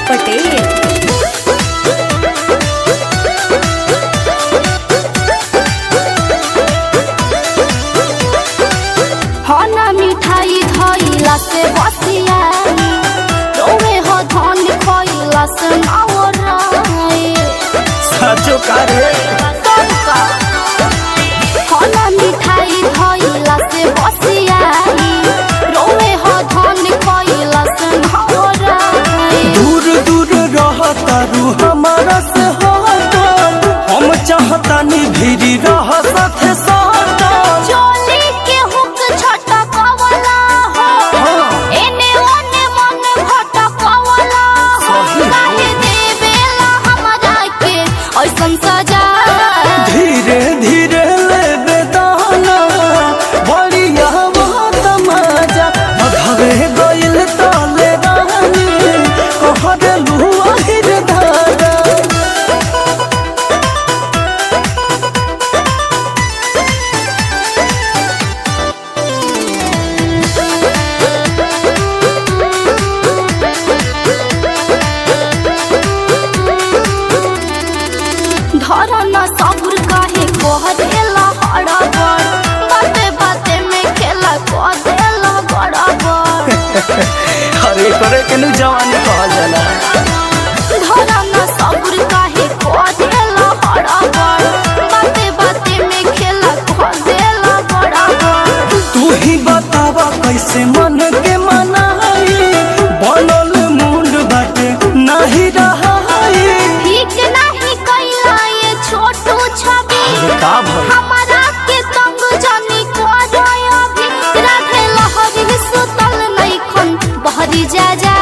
पटेल। मिठाई धइला से बसिया रोवे हो धन खइला से नावराए साचो कारे सबका खाना मिठाई धइला से बसिया रोवे हो धन खइला से नावराए दूर दूर रहता रू हमारा से होता हम चाहता नी भीरी रह साथे साथ चोली के हुक छटा कवला हो एने ओने मन भटकवला काहे देवेला हमरा के ऐसन सजा धीरे धीरे ले बेदाना बढ़िया बहुत मजा भवे गइल ताले रानी कहरे लुआ हिर धारा धरना सबुर काहे कहदेला हड़बड़ बाते बाते में खेला कहदेला गड़बड़ अरे करे के नु जवानी कहल जाला धरना सबुर काहे कहदेला हड़बड़ बाते बाते में खेला कहदेला गड़बड़ तू ही बतावा कैसे मन के मनाई बनल मुंड बाटे नहीं रहाई ठीक नहीं कैला ये छोटू छवि का भइल हमारा के तंग जानी को जाय अभी राधे लहरी सुतल नहीं खन बहरी जा जा